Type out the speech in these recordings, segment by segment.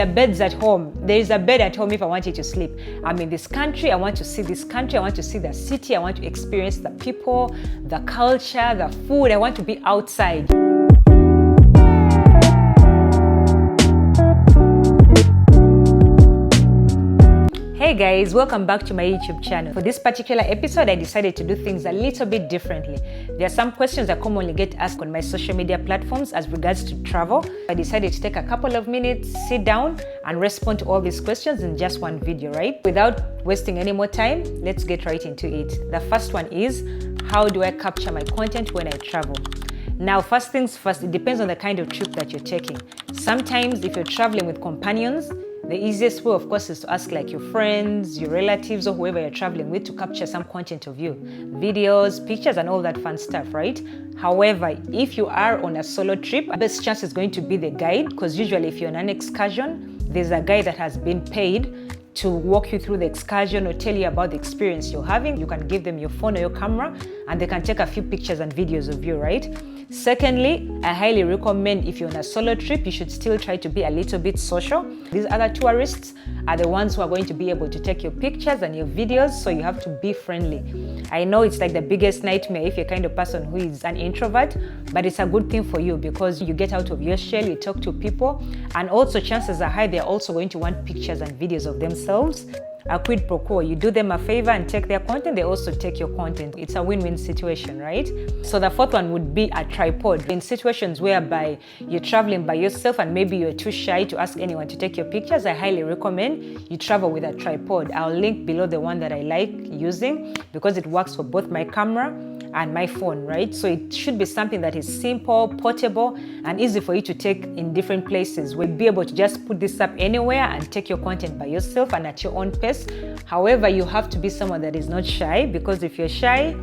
The bed's at home. There is a bed at home if I want you to sleep. I'm in this country. I want to see this country. I want to see the city. I want to experience the people, the culture, the food. I want to be outside. Hey guys, welcome back to my YouTube channel. For this particular episode, I decided to do things a little bit differently. There are some questions that commonly get asked on my social media platforms as regards to travel. I decided to take a couple of minutes, sit down, and respond to all these questions in just one video, right? Without wasting any more time, let's get right into it. The first one is, how do I capture my content when I travel? Now, first things first, it depends on the kind of trip that you're taking. Sometimes if you're traveling with companions, the easiest way, of course, is to ask like your friends, your relatives, or whoever you're traveling with to capture some content of you. Videos, pictures, and all that fun stuff, right? However, if you are on a solo trip, the best chance is going to be the guide, because usually if you're on an excursion, there's a guide that has been paid to walk you through the excursion or tell you about the experience you're having. You can give them your phone or your camera and they can take a few pictures and videos of you, right? Secondly, I highly recommend if you're on a solo trip, you should still try to be a little bit social. These other tourists are the ones who are going to be able to take your pictures and your videos, so you have to be friendly. I know it's like the biggest nightmare if you're kind of person who is an introvert, but it's a good thing for you because you get out of your shell, you talk to people, and also chances are high they're also going to want pictures and videos of themselves. A quid pro quo, you do them a favor and take their content, they also take your content. It's a win-win situation, right? So the fourth one would be a tripod. In situations whereby you're traveling by yourself and maybe you're too shy to ask anyone to take your pictures, I highly recommend you travel with a tripod. I'll link below the one that I like using because it works for both my camera and my phone, right? So it should be something that is simple, portable, and easy for you to take in different places. We'll be able to just put this up anywhere and take your content by yourself and at your own pace. However, you have to be someone that is not shy, because if you're shy,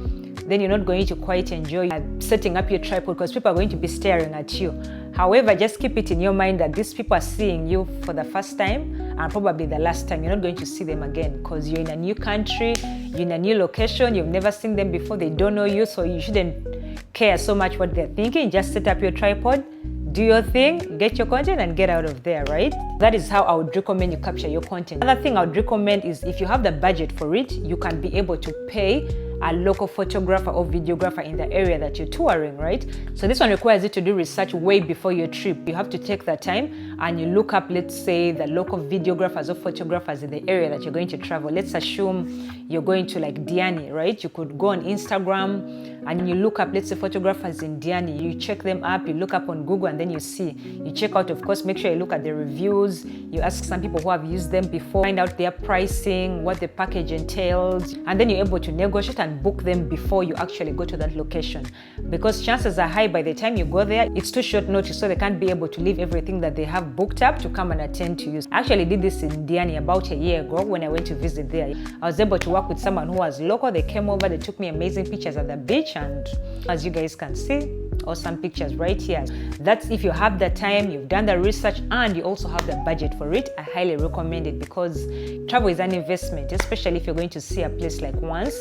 then you're not going to quite enjoy setting up your tripod because people are going to be staring at you. However, just keep it in your mind that these people are seeing you for the first time and probably the last time. You're not going to see them again because you're in a new country, you're in a new location, you've never seen them before, they don't know you, so you shouldn't care so much what they're thinking. Just set up your tripod, do your thing, get your content, and get out of there, right? That is how I would recommend you capture your content. Another thing I would recommend is if you have the budget for it, you can be able to pay a local photographer or videographer in the area that you're touring, right? So this one requires you to do research way before your trip. You have to take that time and you look up, let's say, the local videographers or photographers in the area that you're going to travel. Let's assume you're going to like Diani, right? You could go on Instagram and you look up, let's say, photographers in Diani. You check them up, you look up on Google, and then you see. You check out, of course, make sure you look at the reviews. You ask some people who have used them before, find out their pricing, what the package entails, and then you're able to negotiate and book them before you actually go to that location. Because chances are high by the time you go there, it's too short notice, so they can't be able to leave everything that they have booked up to come and attend to you. I actually did this in Diani about a year ago when I went to visit there. I was able to work with someone who was local. They came over, they took me amazing pictures at the beach, and as you guys can see, awesome pictures right here. That's if you have the time, you've done the research, and you also have the budget for it. I highly recommend it because travel is an investment, especially if you're going to see a place like once.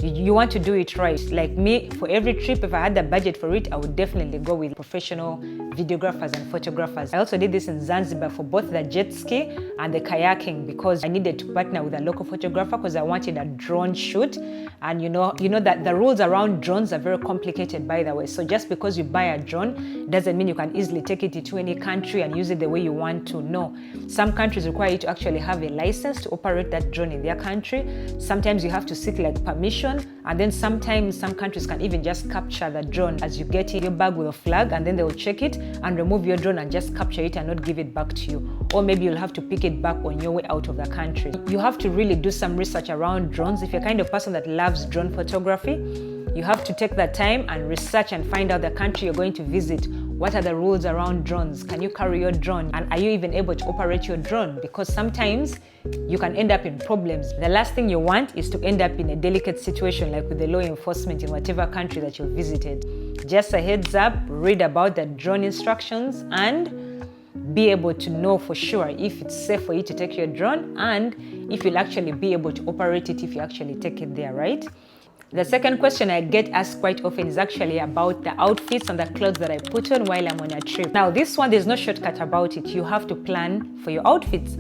You want to do it right. Like me, for every trip, if I had the budget for it, I would definitely go with professional videographers and photographers. I also did this in Zanzibar for both the jet ski and the kayaking because I needed to partner with a local photographer because I wanted a drone shoot. And you know that the rules around drones are very complicated, by the way. So just because you buy a drone doesn't mean you can easily take it to any country and use it the way you want to. No. Some countries require you to actually have a license to operate that drone in their country. Sometimes you have to seek like permission, and then sometimes some countries can even just capture the drone as you get in your bag with a flag, and then they will check it and remove your drone and just capture it and not give it back to you. Or maybe you'll have to pick it back on your way out of the country. You have to really do some research around drones. If you're kind of person that loves drone photography, you have to take that time and research and find out the country you're going to visit. What are the rules around drones? Can you carry your drone? And are you even able to operate your drone? Because sometimes you can end up in problems. The last thing you want is to end up in a delicate situation like with the law enforcement in whatever country that you've visited. Just a heads up, read about the drone instructions and be able to know for sure if it's safe for you to take your drone and if you'll actually be able to operate it if you actually take it there, right? The second question I get asked quite often is actually about the outfits and the clothes that I put on while I'm on a trip. Now, this one, there's no shortcut about it. You have to plan for your outfits,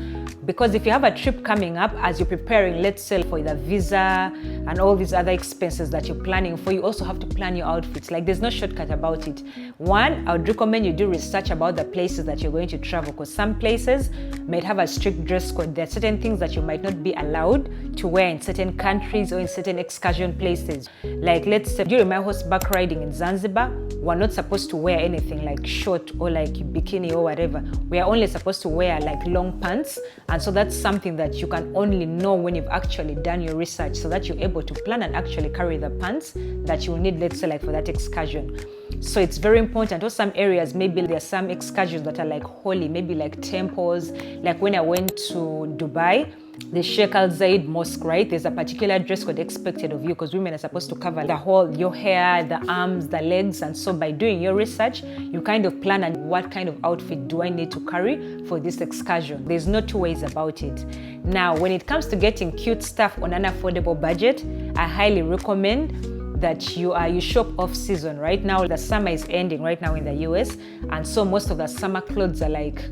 because if you have a trip coming up, as you're preparing, let's say for the visa and all these other expenses that you're planning for, you also have to plan your outfits. Like, there's no shortcut about it. One, I would recommend you do research about the places that you're going to travel, because some places might have a strict dress code. There are certain things that you might not be allowed to wear in certain countries or in certain excursion places. Like, let's say during my horseback riding in Zanzibar, we're not supposed to wear anything like short or like bikini or whatever. We are only supposed to wear like long pants. And so that's something that you can only know when you've actually done your research, so that you're able to plan and actually carry the pants that you will need, let's say like for that excursion. So it's very important. Or some areas, maybe there are some excursions that are like holy, maybe like temples. Like when I went to Dubai, the Sheikh Al Zayed Mosque, right? There's a particular dress code expected of you, because women are supposed to cover the whole, your hair, the arms, the legs. And so by doing your research, you kind of plan on what kind of outfit do I need to carry for this excursion. There's no two ways about it. Now, when it comes to getting cute stuff on an affordable budget, I highly recommend that you shop off season. Right now, the summer is ending right now in the US. And so most of the summer clothes are like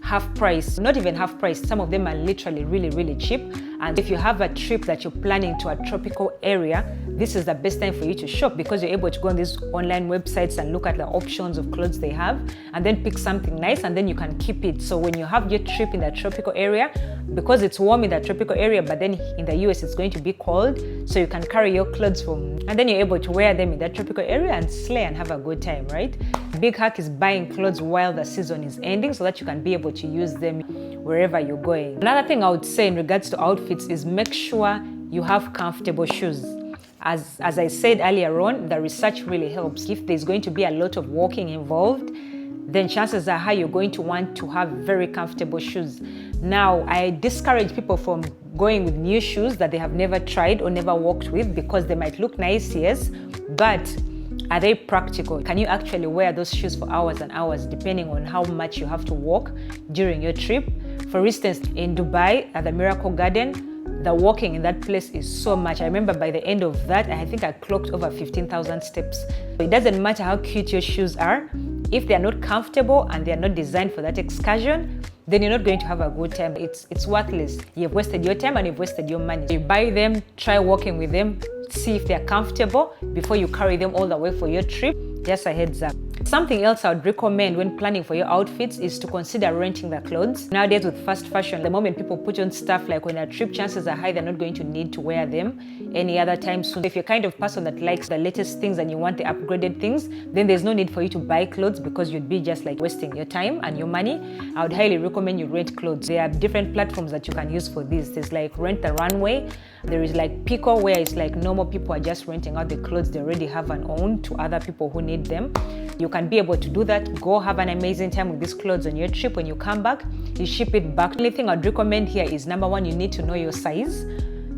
half price, not even half price. Some of them are literally really, really cheap. And if you have a trip that you're planning to a tropical area, this is the best time for you to shop, because you're able to go on these online websites and look at the options of clothes they have, and then pick something nice, and then you can keep it. So when you have your trip in the tropical area, because it's warm in the tropical area, but then in the US it's going to be cold, so you can carry your clothes from, and then you're able to wear them in the tropical area and slay and have a good time, right? Big hack is buying clothes while the season is ending, so that you can be able to use them wherever you're going. Another thing I would say in regards to outfits is make sure you have comfortable shoes. As I said earlier on, the research really helps. If there's going to be a lot of walking involved, then chances are high you're going to want to have very comfortable shoes. Now, I discourage people from going with new shoes that they have never tried or never walked with, because they might look nice, yes, but are they practical? Can you actually wear those shoes for hours and hours, depending on how much you have to walk during your trip? For instance, in Dubai at the Miracle Garden, the walking in that place is so much. I remember by the end of that, I think I clocked over 15,000 steps. It doesn't matter how cute your shoes are. If they're not comfortable and they're not designed for that excursion, then you're not going to have a good time. It's worthless. You've wasted your time and you've wasted your money. You buy them, try walking with them, see if they're comfortable before you carry them all the way for your trip. Just a heads up. Something else I would recommend when planning for your outfits is to consider renting the clothes. Nowadays with fast fashion, the moment people put on stuff like on a trip, chances are high they're not going to need to wear them any other time soon. If you're kind of person that likes the latest things and you want the upgraded things, then there's no need for you to buy clothes, because you'd be just like wasting your time and your money. I would highly recommend you rent clothes. There are different platforms that you can use for this. There's like Rent the Runway. There is like Pickle, where it's like normal people are just renting out the clothes they already have and own to other people who need them. You can be able to do that. Go have an amazing time with these clothes on your trip. When you come back, you ship it back. The only thing I'd recommend here is, number one, you need to know your size,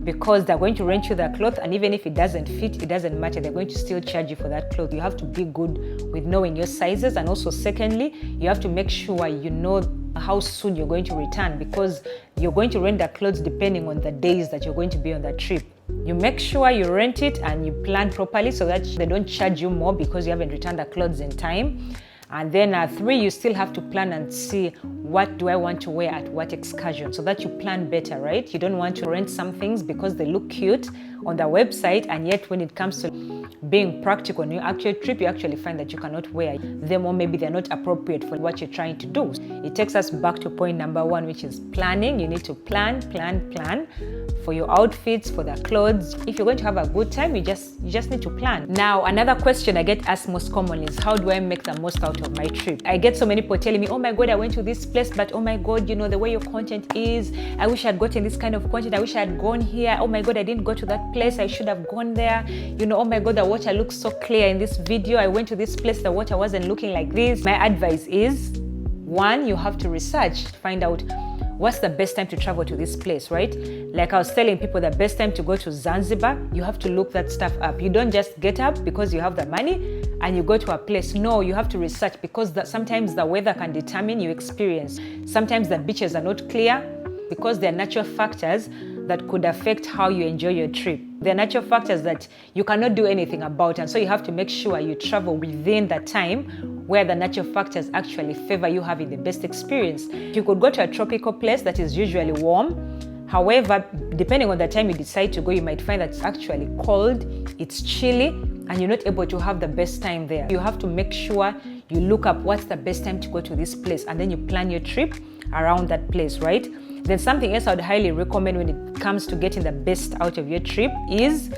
because they're going to rent you the cloth, and even if it doesn't fit, it doesn't matter. They're going to still charge you for that cloth. You have to be good with knowing your sizes. And also secondly, you have to make sure you know how soon you're going to return, because you're going to rent the clothes depending on the days that you're going to be on the trip. You make sure you rent it and you plan properly so that they don't charge you more because you haven't returned the clothes in time. And then 3, you still have to plan and see, what do I want to wear at what excursion, so that you plan better, right? You don't want to rent some things because they look cute on the website, and yet when it comes to being practical on your actual trip, you actually find that you cannot wear them, or maybe they're not appropriate for what you're trying to do. It takes us back to point number 1, which is planning. You need to plan for your outfits, for the clothes. If you're going to have a good time, you just need to plan. Now, another question I get asked most commonly is, how do I make the most out of my trip? I get so many people telling me, oh my God, I went to this place, but oh my God, the way your content is, I wish I'd gotten this kind of content. I wish I had gone here. Oh my God, I didn't go to that place. I should have gone there. Oh my God, the water looks so clear in this video. I went to this place, the water wasn't looking like this. My advice is, 1, you have to research, find out what's the best time to travel to this place, right? Like I was telling people, the best time to go to Zanzibar, you have to look that stuff up. You don't just get up because you have the money and you go to a place. No, you have to research, because sometimes the weather can determine your experience. Sometimes the beaches are not clear because there are natural factors that could affect how you enjoy your trip. There are natural factors that you cannot do anything about, and so you have to make sure you travel within the time where the natural factors actually favor you having the best experience. You could go to a tropical place that is usually warm. However, depending on the time you decide to go, you might find that it's actually cold, it's chilly, and you're not able to have the best time there. You have to make sure you look up what's the best time to go to this place, and then you plan your trip around that place, right? Then something else I would highly recommend when it comes to getting the best out of your trip is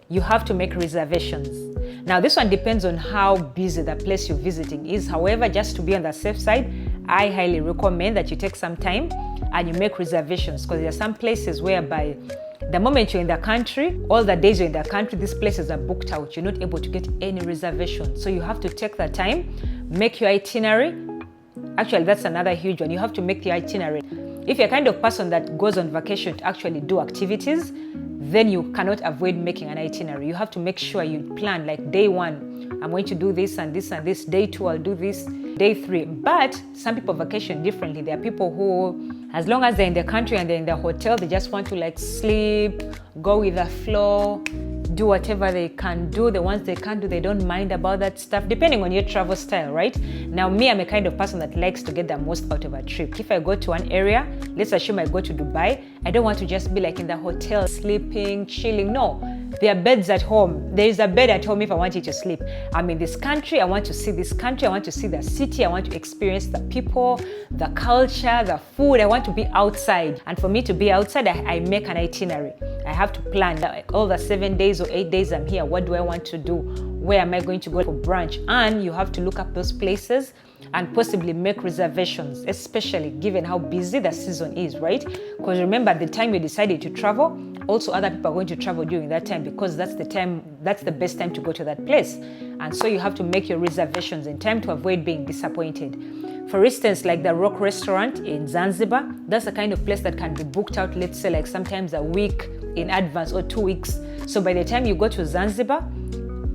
you have to make reservations. Now, this one depends on how busy the place you're visiting is. However, just to be on the safe side, I highly recommend that you take some time and you make reservations, because there are some places whereby the moment you're in the country, all the days you're in the country, these places are booked out. You're not able to get any reservation. So you have to take the time, make your itinerary. Actually, that's another huge one. You have to make the itinerary. If you're kind of person that goes on vacation to actually do activities, then you cannot avoid making an itinerary. You have to make sure you plan, like day 1, I'm going to do this and this and this. Day 2, I'll do this. Day 3. But some people vacation differently. There are people who, as long as they're in the country and they're in the hotel, they just want to like sleep, go with the flow, do whatever they can do. The ones they can't do, they don't mind about that stuff, depending on your travel style, right? Now, me, I'm a kind of person that likes to get the most out of a trip. If I go to one area, let's assume I go to Dubai, I don't want to just be like in the hotel, sleeping, chilling. No, there are beds at home. There is a bed at home if I want you to sleep. I'm in this country, I want to see this country, I want to see the city, I want to experience the people, the culture, the food. I want to be outside. And for me to be outside, I make an itinerary. I have to plan like all the 7 days or 8 days I'm here. What do I want to do? Where am I going to go for brunch? And you have to look up those places and possibly make reservations, especially given how busy the season is, right? Because remember, at the time you decided to travel, also other people are going to travel during that time, because that's the best time to go to that place. And so you have to make your reservations in time to avoid being disappointed. For instance, like the Rock Restaurant in Zanzibar, that's the kind of place that can be booked out, let's say like sometimes a week in advance or 2 weeks. So by the time you go to Zanzibar,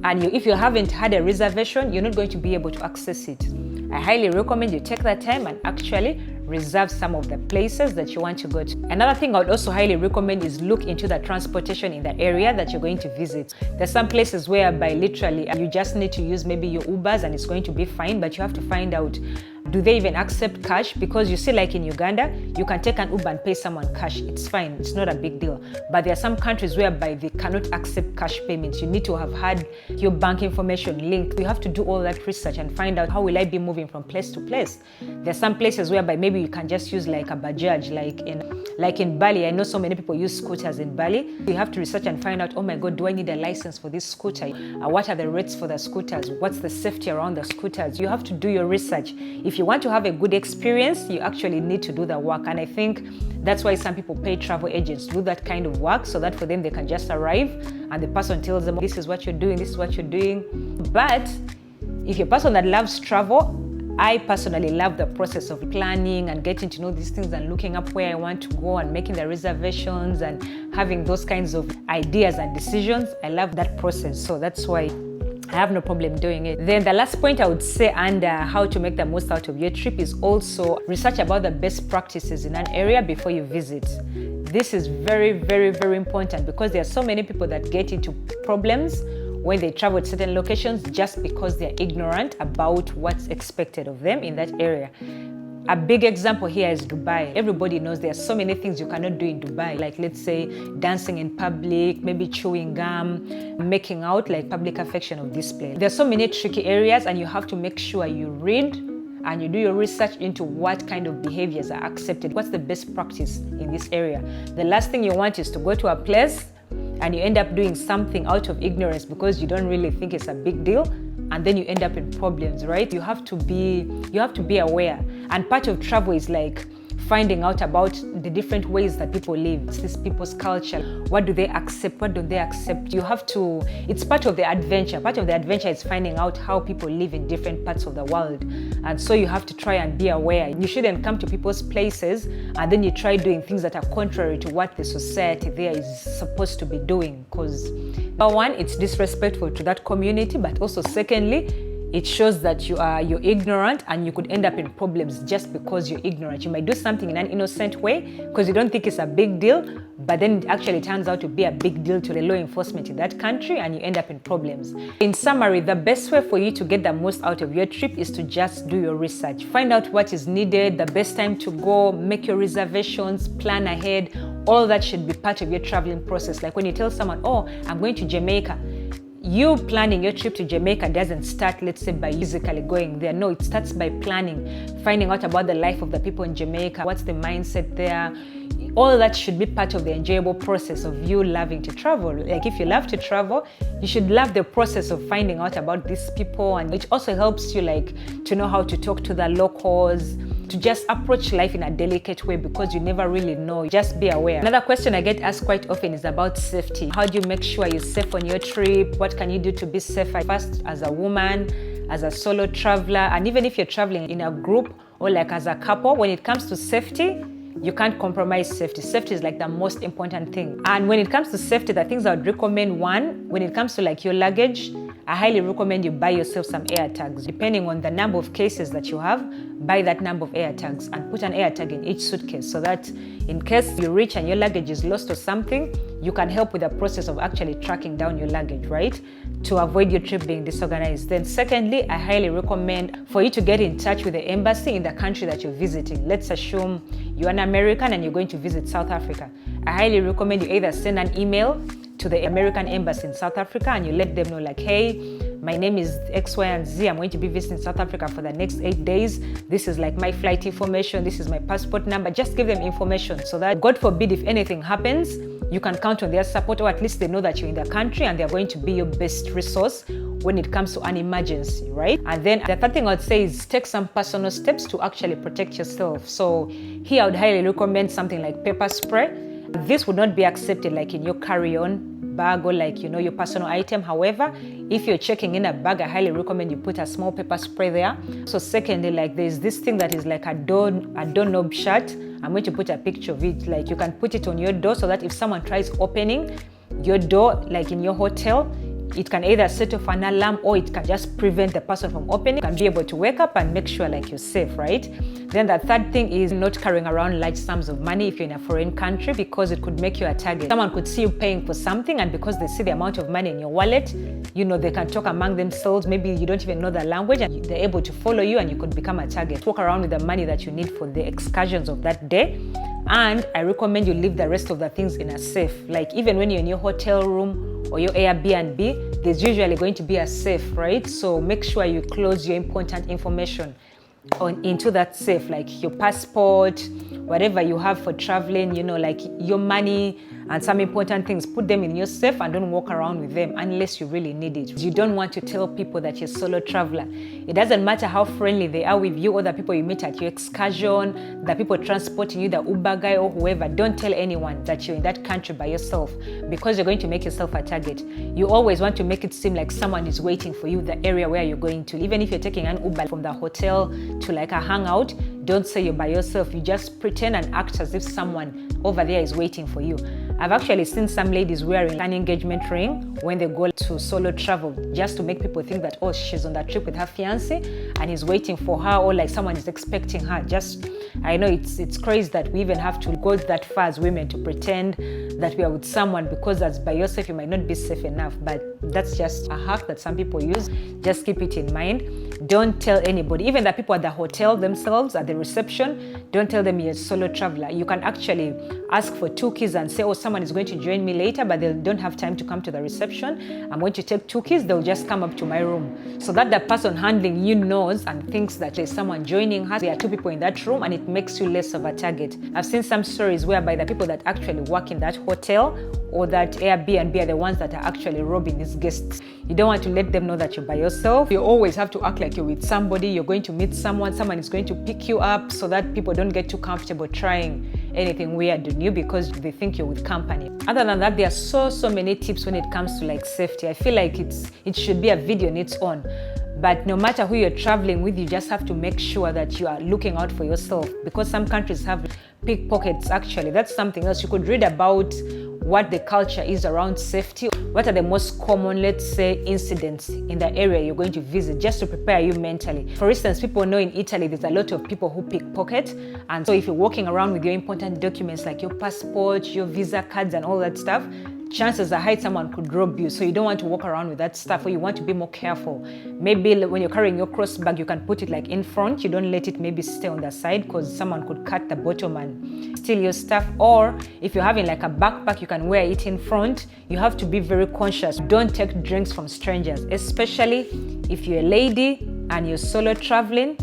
and if you haven't had a reservation, you're not going to be able to access it. I highly recommend you take that time and actually reserve some of the places that you want to go to. Another thing I would also highly recommend is look into the transportation in the area that you're going to visit. There's some places whereby literally you just need to use maybe your Ubers and it's going to be fine, but you have to find out, do they even accept cash? Because you see, like in Uganda, you can take an Uber and pay someone cash. It's fine. It's not a big deal. But there are some countries whereby they cannot accept cash payments. You need to have had your bank information linked. You have to do all that research and find out, how will I be moving from place to place? There are some places whereby maybe you can just use like a Bajaj, like in Bali. I know so many people use scooters in Bali. You have to research and find out, oh my God, do I need a license for this scooter? What are the rates for the scooters? What's the safety around the scooters? You have to do your research. If you want to have a good experience, you actually need to do the work. And I think that's why some people pay travel agents to do that kind of work, so that for them they can just arrive and the person tells them, this is what you're doing, this is what you're doing. But if you're a person that loves travel, I personally love the process of planning and getting to know these things and looking up where I want to go and making the reservations and having those kinds of ideas and decisions. I love that process. So that's why I have no problem doing it. Then the last point I would say under how to make the most out of your trip is also research about the best practices in an area before you visit. This is very, very, very important, because there are so many people that get into problems when they travel to certain locations just because they're ignorant about what's expected of them in that area. A big example here is Dubai. Everybody knows there are so many things you cannot do in Dubai, like let's say dancing in public, maybe chewing gum, making out, like public affection of display. There are so many tricky areas, and you have to make sure you read and you do your research into what kind of behaviors are accepted. What's the best practice in this area? The last thing you want is to go to a place and you end up doing something out of ignorance because you don't really think it's a big deal, and then you end up in problems, right? You have to be aware. And part of travel is like finding out about the different ways that people live. It's this people's culture. What do they accept? What don't they accept? It's part of the adventure. Part of the adventure is finding out how people live in different parts of the world. And so you have to try and be aware. You shouldn't come to people's places and then you try doing things that are contrary to what the society there is supposed to be doing. Because number one, it's disrespectful to that community, but also secondly, it shows that you're ignorant, and you could end up in problems just because you're ignorant. You might do something in an innocent way because you don't think it's a big deal, but then it actually turns out to be a big deal to the law enforcement in that country, and you end up in problems. In summary, the best way for you to get the most out of your trip is to just do your research. Find out what is needed, the best time to go, make your reservations, plan ahead. All that should be part of your traveling process. Like when you tell someone, oh, I'm going to Jamaica, you planning your trip to Jamaica doesn't start, let's say, by physically going there. No, it starts by planning, finding out about the life of the people in Jamaica, what's the mindset there. All that should be part of the enjoyable process of you loving to travel. Like if you love to travel, you should love the process of finding out about these people, and it also helps you like to know how to talk to the locals, to just approach life in a delicate way, because you never really know. Just be aware. Another question I get asked quite often is about safety. How do you make sure you're safe on your trip? What can you do to be safer? First, as a woman, as a solo traveler, and even if you're traveling in a group or like as a couple, when it comes to safety, you can't compromise safety. Safety is like the most important thing. And when it comes to safety, the things I would recommend, one, when it comes to like your luggage, I highly recommend you buy yourself some AirTags. Depending on the number of cases that you have, buy that number of AirTags and put an AirTag in each suitcase, so that in case you reach and your luggage is lost or something, you can help with the process of actually tracking down your luggage, right? To avoid your trip being disorganized. Then secondly, I highly recommend for you to get in touch with the embassy in the country that you're visiting. Let's assume you're an American and you're going to visit South Africa. I highly recommend you either send an email to the American embassy in South Africa and you let them know like, hey, my name is X, Y, and Z. I'm going to be visiting South Africa for the next 8 days. This is like my flight information. This is my passport number. Just give them information so that, God forbid, if anything happens, you can count on their support, or at least they know that you're in the country and they're going to be your best resource when it comes to an emergency, right? And then the third thing I would say is take some personal steps to actually protect yourself. So here I would highly recommend something like pepper spray. This would not be accepted like in your carry-on bag or like, your personal item. However, if you're checking in a bag, I highly recommend you put a small pepper spray there. So secondly, like there's this thing that is like a doorknob shut. I'm going to put a picture of it. Like you can put it on your door so that if someone tries opening your door, like in your hotel, it can either set off an alarm or it can just prevent the person from opening. You can be able to wake up and make sure like you're safe, right? Then the third thing is not carrying around large sums of money if you're in a foreign country, because it could make you a target. Someone could see you paying for something, and because they see the amount of money in your wallet, they can talk among themselves. Maybe you don't even know the language and they're able to follow you and you could become a target. Walk around with the money that you need for the excursions of that day. And I recommend you leave the rest of the things in a safe. Like even when you're in your hotel room or your Airbnb, there's usually going to be a safe, right? So make sure you close your important information into that safe, like your passport, whatever you have for traveling, like your money and some important things. Put them in your safe and don't walk around with them unless you really need it. You don't want to tell people that you're a solo traveler. It doesn't matter how friendly they are with you or the people you meet at your excursion, the people transporting you, the Uber guy or whoever. Don't tell anyone that you're in that country by yourself, because you're going to make yourself a target. You always want to make it seem like someone is waiting for you, the area where you're going to. Even if you're taking an Uber from the hotel to like a hangout, don't say you're by yourself. You just pretend and act as if someone over there is waiting for you. I've actually seen some ladies wearing an engagement ring when they go to solo travel, just to make people think that, oh, she's on that trip with her fiancé and he's waiting for her, or like someone is expecting her. I know it's crazy that we even have to go that far as women to pretend that we are with someone, because as by yourself you might not be safe enough. But that's just a hack that some people use. Just keep it in mind. Don't tell anybody, even the people at the hotel themselves, at the reception, don't tell them you're a solo traveler. You can actually ask for 2 keys and say, oh, someone is going to join me later, but they don't have time to come to the reception. I'm going to take 2 keys, they'll just come up to my room. So that the person handling you knows and thinks that there's someone joining her. There are 2 people in that room, and it makes you less of a target. I've seen some stories whereby the people that actually work in that hotel or that Airbnb are the ones that are actually robbing these guests. You don't want to let them know that you're by yourself. You always have to act like you're with somebody. You're going to meet someone is going to pick you up, so that people don't get too comfortable trying anything weird on you because they think you're with company. Other than that, there are so many tips when it comes to like safety. I feel like it should be a video on its own. But no matter who you're traveling with, you just have to make sure that you are looking out for yourself, because some countries have pickpockets. Actually, that's something else. You could read about what the culture is around safety, what are the most common, let's say, incidents in the area you're going to visit, just to prepare you mentally. For instance, people know in Italy there's a lot of people who pickpocket, and so if you're walking around with your important documents like your passport, your visa cards and all that stuff, chances are high someone could rob you. So you don't want to walk around with that stuff, or you want to be more careful. Maybe when you're carrying your cross bag, you can put it like in front. You don't let it maybe stay on the side, because someone could cut the bottom and steal your stuff. Or if you're having like a backpack, you can wear it in front. You have to be very conscious. Don't take drinks from strangers, especially if you're a lady and you're solo traveling.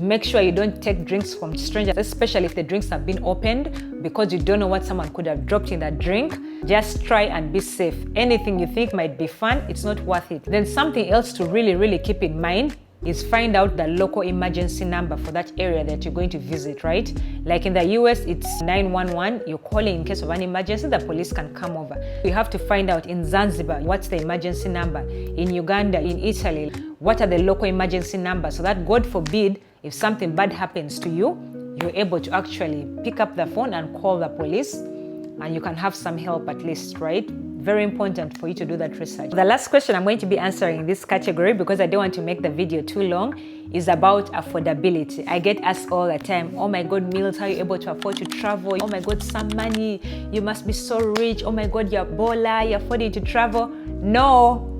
Make sure you don't take drinks from strangers, especially if the drinks have been opened, because you don't know what someone could have dropped in that drink. Just try and be safe. Anything you think might be fun, it's not worth it. Then something else to really keep in mind is find out the local emergency number for that area that you're going to visit, right? Like in the US, it's 911. You're calling in case of an emergency, the police can come over. You have to find out in Zanzibar, what's the emergency number? In Uganda, in Italy, what are the local emergency numbers? So that, God forbid, if something bad happens to you, you're able to actually pick up the phone and call the police, and you can have some help at least, right? Very important for you to do that research. The last question I'm going to be answering in this category, because I don't want to make the video too long, is about affordability. I get asked all the time, oh my God, Mills, how are you able to afford to travel? Oh my God, some money, you must be so rich. Oh my God, you're baller, you're affording to travel. No,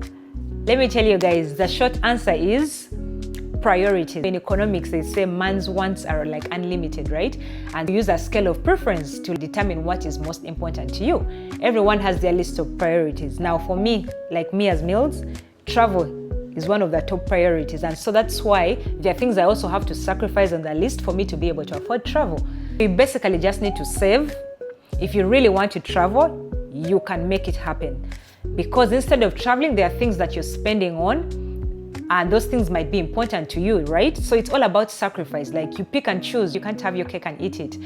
let me tell you guys, the short answer is priorities. In economics, they say man's wants are like unlimited, right? And you use a scale of preference to determine what is most important to you. Everyone has their list of priorities. Now, for me, like me as Mills, travel is one of the top priorities. And so that's why there are things I also have to sacrifice on the list for me to be able to afford travel. You basically just need to save. If you really want to travel, you can make it happen. Because instead of traveling, there are things that you're spending on, and those things might be important to you, right? So it's all about sacrifice. Like, you pick and choose. You can't have your cake and eat it.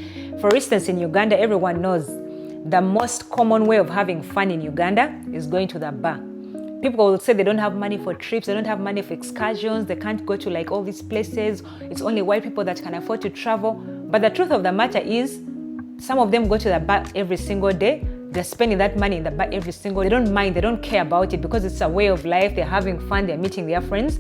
For instance, in Uganda, everyone knows the most common way of having fun in Uganda is going to the bar. People will say they don't have money for trips, they don't have money for excursions, they can't go to like all these places. It's only white people that can afford to travel. But the truth of the matter is, some of them go to the bar every single day. They're spending that money in the bar every single day. They don't mind, they don't care about it, because it's a way of life. They're having fun, they're meeting their friends.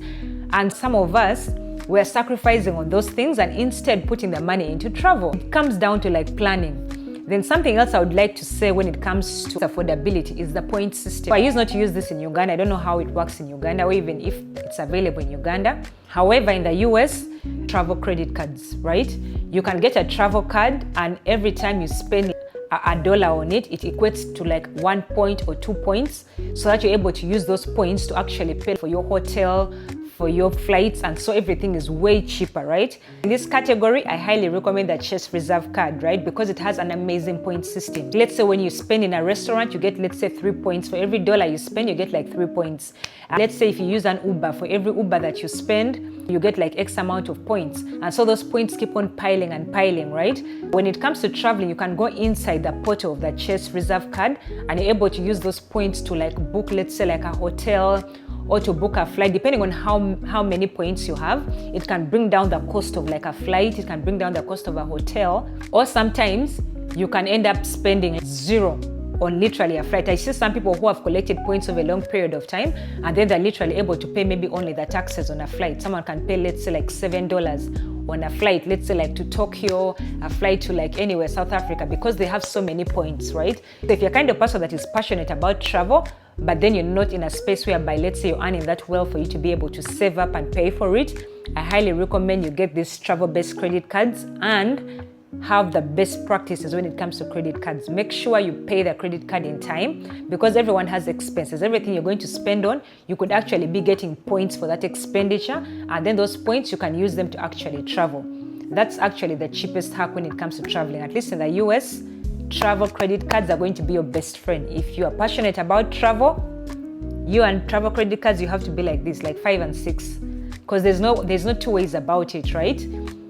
And some of us, we're sacrificing on those things and instead putting the money into travel. It comes down to like planning. Then something else I would like to say when it comes to affordability is the point system. I used not to use this in Uganda. I don't know how it works in Uganda, or even if it's available in Uganda. However, in the US, travel credit cards, right? You can get a travel card, and every time you spend $1 on it, it equates to like 1 point or 2 points, so that you're able to use those points to actually pay for your hotel, for your flights, and so everything is way cheaper, right? In this category, I highly recommend the Chase Reserve card, right? Because it has an amazing point system. Let's say when you spend in a restaurant, you get, let's say, 3 points. For every dollar you spend, you get like 3 points. Let's say if you use an Uber, for every Uber that you spend, you get like X amount of points. And so those points keep on piling and piling, right? When it comes to traveling, you can go inside the portal of the Chase Reserve card, and you're able to use those points to like book, let's say, like a hotel, or to book a flight. Depending on how many points you have, it can bring down the cost of like a flight, it can bring down the cost of a hotel, or sometimes you can end up spending zero on literally a flight. I see some people who have collected points over a long period of time, and then they're literally able to pay maybe only the taxes on a flight. Someone can pay, let's say, like $7 on a flight, let's say like to Tokyo, a flight to like anywhere, South Africa, because they have so many points, right? So if you're kind of person that is passionate about travel, but then you're not in a space whereby, let's say, you're earning that well for you to be able to save up and pay for it, I highly recommend you get these travel-based credit cards and have the best practices when it comes to credit cards. Make sure you pay the credit card in time, because everyone has expenses. Everything you're going to spend on, you could actually be getting points for that expenditure, and then those points, you can use them to actually travel. That's actually the cheapest hack when it comes to traveling. At least in the US, travel credit cards are going to be your best friend. If you are passionate about travel, you and travel credit cards, you have to be like this, like 5 and 6, because there's no two ways about it, right?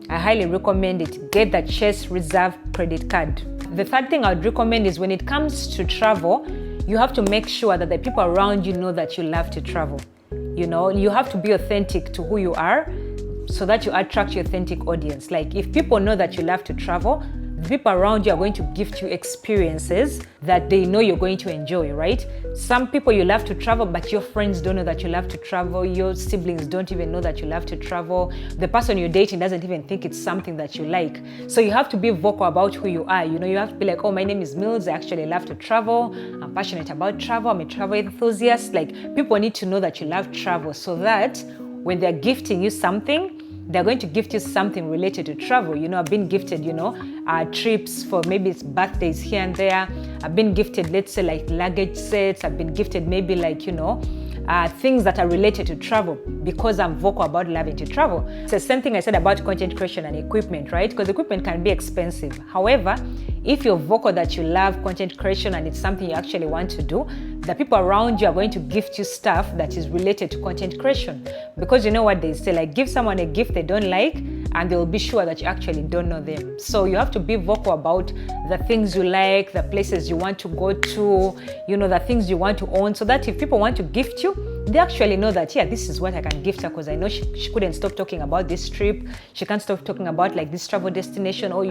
I highly recommend it. Get the Chase Reserve credit card. The third thing I would recommend is when it comes to travel, you have to make sure that the people around you know that you love to travel. You know, you have to be authentic to who you are so that you attract your authentic audience. Like, if people know that you love to travel, The people around you are going to gift you experiences that they know you're going to enjoy, right? Some people you love to travel, but your friends don't know that you love to travel. Your siblings don't even know that you love to travel. The person you're dating doesn't even think it's something that you like. So you have to be vocal about who you are. You know, you have to be like, oh, my name is Mills. I actually love to travel. I'm passionate about travel. I'm a travel enthusiast. Like, people need to know that you love travel so that when they're gifting you something, they're going to gift you something related to travel. You know, I've been gifted, trips for maybe it's birthdays here and there. I've been gifted, let's say, like luggage sets. I've been gifted maybe like, things that are related to travel because I'm vocal about loving to travel. It's the same thing I said about content creation and equipment, right? Because equipment can be expensive. However, if you're vocal that you love content creation and it's something you actually want to do, the people around you are going to gift you stuff that is related to content creation. Because you know what they say, like, give someone a gift they don't like and they'll be sure that you actually don't know them. So you have to be vocal about the things you like, the places you want to go to, the things you want to own, so that if people want to gift you, they actually know that, yeah, this is what I can gift her, because I know she couldn't stop talking about this trip. She can't stop talking about like this travel destination, or,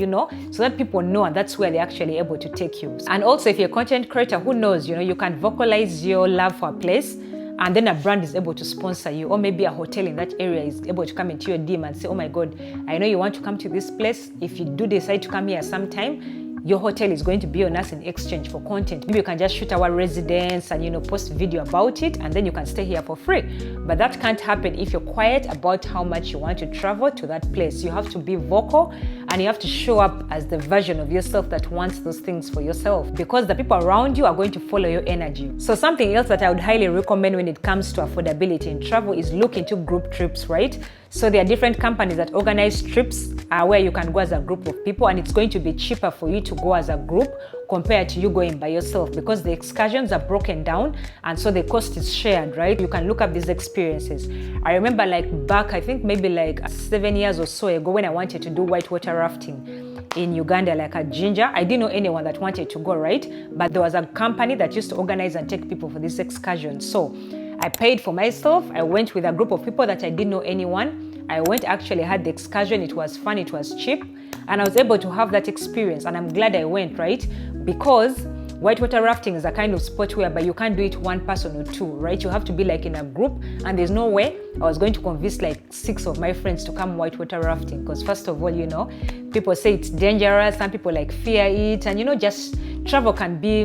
so that people know, and that's where they're actually able to take you. And also, if you're a content creator, who knows, you can vocalize your love for a place, and then a brand is able to sponsor you, or maybe a hotel in that area is able to come into your DM and say, oh my God, I know you want to come to this place. If you do decide to come here sometime, your hotel is going to be on us in exchange for content. Maybe you can just shoot our residence and post video about it, and then you can stay here for free. But that can't happen if you're quiet about how much you want to travel to that place. You have to be vocal, and you have to show up as the version of yourself that wants those things for yourself, because the people around you are going to follow your energy. So something else that I would highly recommend when it comes to affordability in travel is look into group trips, right? So there are different companies that organize trips where you can go as a group of people, and it's going to be cheaper for you to go as a group compared to you going by yourself, because the excursions are broken down and so the cost is shared, right? You can look up these experiences. I remember like back, I think maybe like 7 years or so ago, when I wanted to do whitewater rafting in Uganda, like at Ginger. I didn't know anyone that wanted to go, right? But there was a company that used to organize and take people for this excursion. So I paid for myself. I went with a group of people that I didn't know anyone. I went, actually had the excursion. It was fun, it was cheap, and I was able to have that experience, and I'm glad I went, right? Because whitewater rafting is a kind of sport whereby you can't do it one person or two, right? You have to be like in a group, and there's no way I was going to convince like 6 of my friends to come whitewater rafting, because first of all, people say it's dangerous, some people like fear it, and just travel can be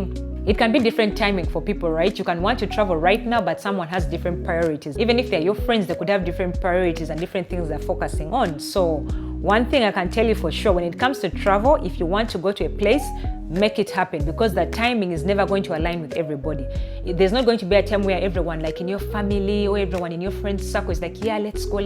different timing for people, right? You can want to travel right now, but someone has different priorities. Even if they're your friends, they could have different priorities and different things they're focusing on. So one thing I can tell you for sure, when it comes to travel, if you want to go to a place, make it happen, because the timing is never going to align with everybody. There's not going to be a time where everyone, like in your family or everyone in your friends circle, is like, yeah, let's go.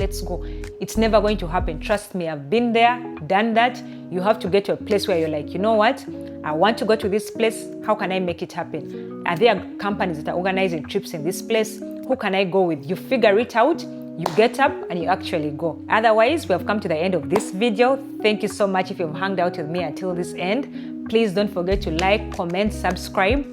It's never going to happen. Trust me, I've been there, done that. You have to get to a place where you're like, you know what? I want to go to this place. How can I make it happen? Are there companies that are organizing trips in this place? Who can I go with? You figure it out, you get up and you actually go. Otherwise, we have come to the end of this video. Thank you so much if you've hung out with me until this end. Please don't forget to like, comment, subscribe,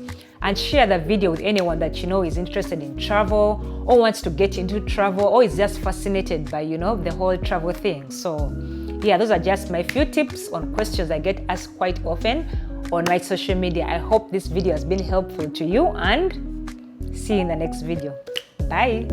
and share the video with anyone that you know is interested in travel or wants to get into travel or is just fascinated by, the whole travel thing. So yeah, those are just my few tips on questions I get asked quite often on my social media. I hope this video has been helpful to you, and see you in the next video. Bye.